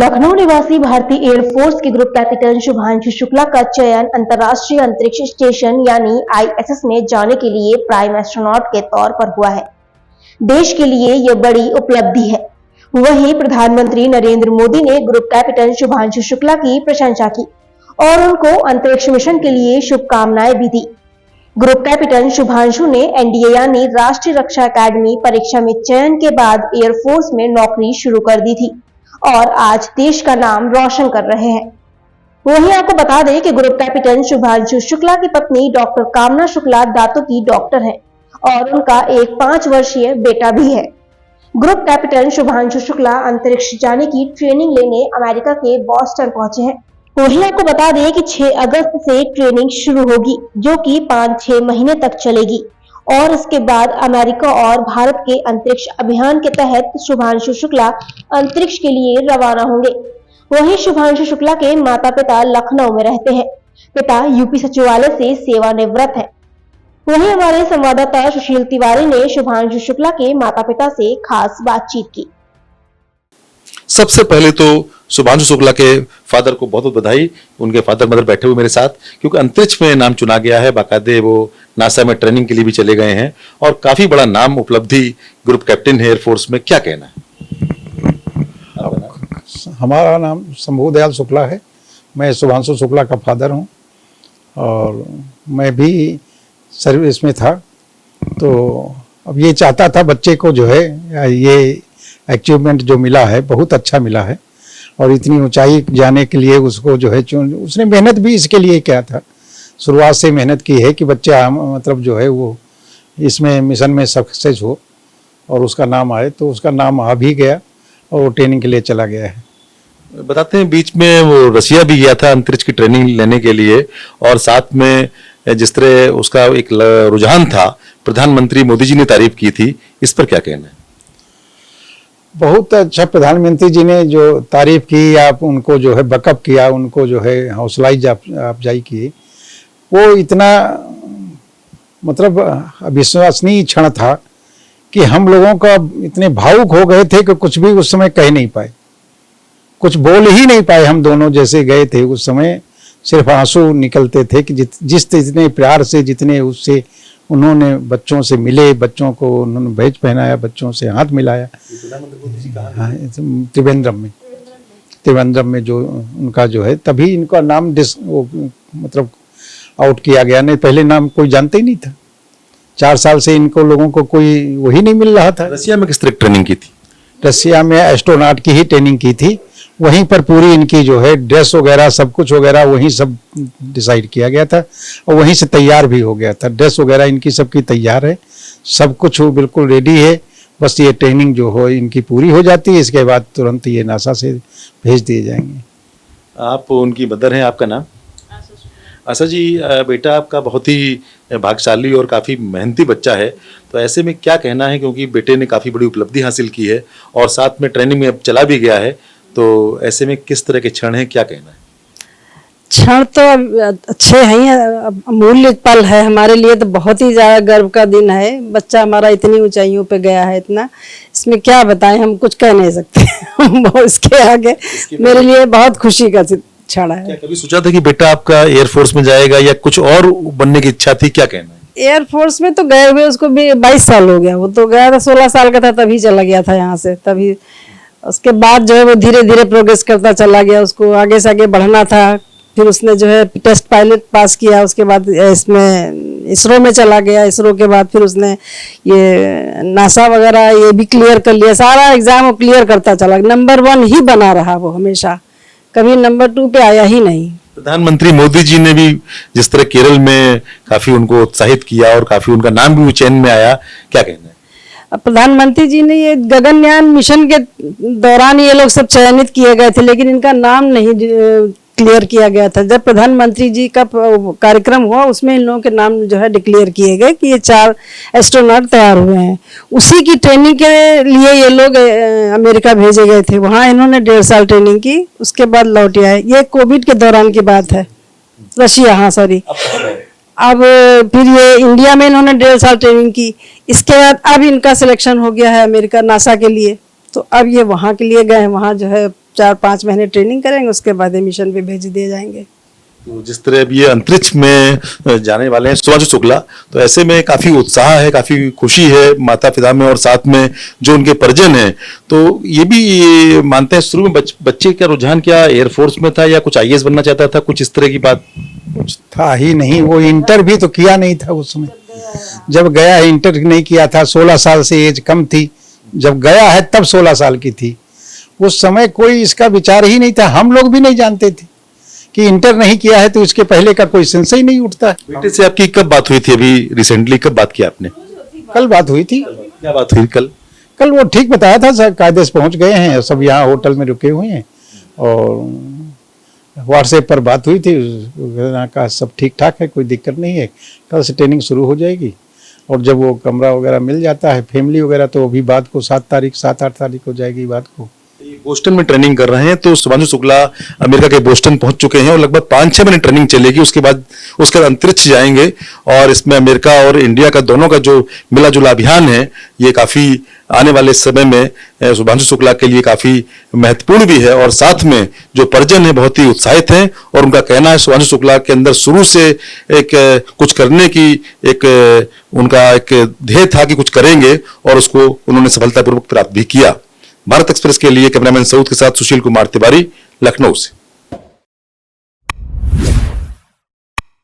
लखनऊ निवासी भारतीय एयरफोर्स के ग्रुप कैप्टन शुभांशु शुक्ला का चयन अंतर्राष्ट्रीय अंतरिक्ष स्टेशन यानी ISS में जाने के लिए प्राइम एस्ट्रोनॉट के तौर पर हुआ है। देश के लिए यह बड़ी उपलब्धि है। वहीं प्रधानमंत्री नरेंद्र मोदी ने ग्रुप कैप्टन शुभांशु शुक्ला की प्रशंसा की और उनको अंतरिक्ष मिशन के लिए शुभकामनाएं भी दी। ग्रुप कैप्टन शुभांशु ने NDA यानी राष्ट्रीय रक्षा अकादमी परीक्षा में चयन के बाद एयरफोर्स में नौकरी शुरू कर दी थी और आज देश का नाम रोशन कर रहे हैं। वहीं आपको बता दें कि ग्रुप कैप्टन शुभांशु शुक्ला की पत्नी डॉक्टर कामना शुक्ला दांतों की डॉक्टर हैं और उनका एक 5 वर्षीय बेटा भी है। ग्रुप कैप्टन शुभांशु शुक्ला अंतरिक्ष जाने की ट्रेनिंग लेने अमेरिका के बॉस्टन पहुंचे हैं। वहीं आपको बता दें कि 6 अगस्त से ट्रेनिंग शुरू होगी, जो कि 5-6 महीने तक चलेगी और इसके बाद अमेरिका और भारत के अंतरिक्ष अभियान के तहत शुभांशु शुक्ला अंतरिक्ष के लिए रवाना होंगे। वहीं शुभांशु शुक्ला के माता-पिता लखनऊ में रहते हैं। पिता यूपी सचिवालय से सेवानिवृत्त है। वहीं हमारे संवाददाता सुशील तिवारी ने शुभांशु शुक्ला के माता-पिता से खास बातचीत की। सबसे पहले तो शुभांशु शुक्ला के फादर को बहुत बहुत बधाई। उनके फादर मदर बैठे हुए मेरे साथ, क्योंकि अंतरिक्ष में नाम चुना गया है। बाकायदे वो नासा में ट्रेनिंग के लिए भी चले गए हैं और काफी बड़ा नाम उपलब्धि ग्रुप कैप्टन है एयरफोर्स में। क्या कहना है? हमारा नाम शंभू दयाल शुक्ला है। मैं शुभांशु शुक्ला का फादर हूँ और मैं भी सर्विस में था। तो अब ये चाहता था बच्चे को जो है ये अचीवमेंट जो मिला है बहुत अच्छा मिला है और इतनी ऊंचाई जाने के लिए उसको जो है उसने मेहनत भी इसके लिए किया था। शुरुआत से मेहनत की है कि बच्चा मतलब जो है वो इसमें मिशन में सक्सेस हो और उसका नाम आए। तो उसका नाम आ भी गया और वो ट्रेनिंग के लिए चला गया है। बताते हैं बीच में वो रसिया भी गया था अंतरिक्ष की ट्रेनिंग लेने के लिए और साथ में जिस तरह उसका एक रुझान था, प्रधानमंत्री मोदी जी ने तारीफ की थी। इस पर क्या कहना है? बहुत अच्छा प्रधानमंत्री जी ने जो तारीफ की, आप उनको जो है बकअप किया, उनको जो है हौसलाई अफजाई की, वो इतना मतलब अविश्वसनीय क्षण था कि हम लोगों का इतने भावुक हो गए थे कि कुछ भी उस समय कह नहीं पाए, कुछ बोल ही नहीं पाए। हम दोनों जैसे गए थे उस समय सिर्फ आंसू निकलते थे कि जितने प्यार से, जितने उससे उन्होंने बच्चों से मिले, बच्चों को उन्होंने बैज पहनाया, बच्चों से हाथ मिलाया। हाँ, त्रिवेंद्रम में जो उनका जो है तभी इनका नाम मतलब आउट किया गया। नहीं पहले नाम कोई जानते ही नहीं था। 4 साल से इनको लोगों को कोई वही नहीं मिल रहा था। रसिया में किस तरह ट्रेनिंग की थी? रसिया में एस्ट्रोनॉट की ही ट्रेनिंग की थी। वहीं पर पूरी इनकी जो है ड्रेस वगैरह सब कुछ वगैरह वहीं सब डिसाइड किया गया था और वहीं से तैयार भी हो गया था। ड्रेस वगैरह इनकी सबकी तैयार है, सब कुछ बिल्कुल रेडी है। बस ये ट्रेनिंग जो हो इनकी पूरी हो जाती है, इसके बाद तुरंत ये नासा से भेज दिए जाएंगे। आप उनकी मदर हैं, आपका नाम? आशा जी, बेटा आपका बहुत ही भाग्यशाली और काफ़ी मेहनती बच्चा है, तो ऐसे में क्या कहना है, क्योंकि बेटे ने काफ़ी बड़ी उपलब्धि हासिल की है और साथ में ट्रेनिंग में अब चला भी गया है, तो ऐसे में किस तरह के क्षण हैं, क्या कहना है? क्षण तो अच्छे हैं, अमूल्य पल है हमारे लिए, तो बहुत ही ज़्यादा गर्व का दिन है। बच्चा हमारा इतनी ऊंचाइयों पे गया है, इतना इसमें क्या बताएं, हम कुछ कह नहीं सकते। इसके आगे मेरे लिए बहुत खुशी का क्षण है। क्या कभी सोचा था कि बेटा आपका एयरफोर्स में जाएगा या कुछ और बनने की इच्छा थी, क्या कहना है? एयरफोर्स में तो गए हुए उसको भी 22 साल हो गया। वो तो गया था 16 साल का था तभी चला गया था यहाँ से। तभी उसके बाद जो है वो धीरे धीरे प्रोग्रेस करता चला गया। उसको आगे से आगे बढ़ना था। फिर उसने जो है टेस्ट पायलट पास किया, उसके बाद इसमें इसरो में चला गया। इसरो के बाद फिर उसने ये नासा वगैरह ये भी क्लियर कर लिया। सारा एग्जाम वो क्लियर करता चला, नंबर 1 ही बना रहा वो हमेशा, कभी नंबर 2 पे आया ही नहीं। प्रधानमंत्री मोदी जी ने भी जिस तरह केरल में काफी उनको उत्साहित किया और काफी उनका नाम भी चयन में आया, क्या कहना है? प्रधानमंत्री जी ने ये गगनयान मिशन के दौरान ये लोग सब चयनित किए गए थे, लेकिन इनका नाम नहीं क्लियर किया गया था। जब प्रधानमंत्री जी का कार्यक्रम हुआ उसमें इन लोगों के नाम जो है डिक्लेयर किए गए कि ये 4 एस्ट्रोनॉट तैयार हुए हैं। उसी की ट्रेनिंग के लिए ये लोग अमेरिका भेजे गए थे। वहाँ इन्होंने 1.5 साल ट्रेनिंग की, उसके बाद लौट आए। ये कोविड के दौरान की बात है। रशिया, हाँ सॉरी। अब फिर ये इंडिया में इन्होंने 1.5 साल ट्रेनिंग की। इसके बाद अब इनका सिलेक्शन हो गया है अमेरिका नासा के लिए, तो अब ये वहाँ के लिए गए हैं। वहाँ जो है 4-5 महीने ट्रेनिंग करेंगे, उसके बाद ये मिशन पे भेज दिए जाएंगे। तो जिस तरह अब ये अंतरिक्ष में जाने वाले हैं सुभांशु शुक्ला, तो ऐसे में काफी उत्साह है, काफी खुशी है माता पिता में और साथ में जो उनके परिजन हैं। तो ये भी मानते हैं शुरू में बच्चे का रुझान क्या एयरफोर्स में था या कुछ आईएएस बनना चाहता था, कुछ इस तरह की बात? कुछ था ही नहीं, वो इंटर भी तो किया नहीं था उसमें। जब गया है इंटर नहीं किया था, 16 साल से एज कम थी, जब गया है तब 16 साल की थी। उस समय कोई इसका विचार ही नहीं था, हम लोग भी नहीं जानते थे कि इंटर नहीं किया है तो इसके पहले का कोई सेंस ही नहीं उठता। बेटे से आपकी कब बात हुई थी? अभी रिसेंटली कब बात की आपने? कल बात हुई थी। क्या बात हुई कल? कल वो ठीक बताया था सर, कायदे से पहुंच गए हैं, सब यहाँ होटल में रुके हुए हैं और व्हाट्सएप पर बात हुई थी, का सब ठीक ठाक है, कोई दिक्कत नहीं है। कल से ट्रेनिंग शुरू हो जाएगी और जब वो कमरा वगैरह मिल जाता है फैमिली वगैरह तो अभी बात को 7-8 तारीख हो जाएगी बात को। बोस्टन में ट्रेनिंग कर रहे हैं, तो सुभांशु शुक्ला अमेरिका के बोस्टन पहुंच चुके हैं और लगभग 5-6 महीने ट्रेनिंग चलेगी। उसके बाद अंतरिक्ष जाएंगे और इसमें अमेरिका और इंडिया का दोनों का जो मिला जुला अभियान है ये काफी आने वाले समय में सुभांशु शुक्ला के लिए काफी महत्वपूर्ण भी है। और साथ में जो परिजन है बहुत ही उत्साहित हैं और उनका कहना है सुभांशु शुक्ला के अंदर शुरू से एक कुछ करने की उनका एक ध्येय था कि कुछ करेंगे और उसको उन्होंने सफलतापूर्वक प्राप्त भी किया। भारत एक्सप्रेस के लिए कैमरामैन सऊद के साथ सुशील कुमार तिवारी, लखनऊ से।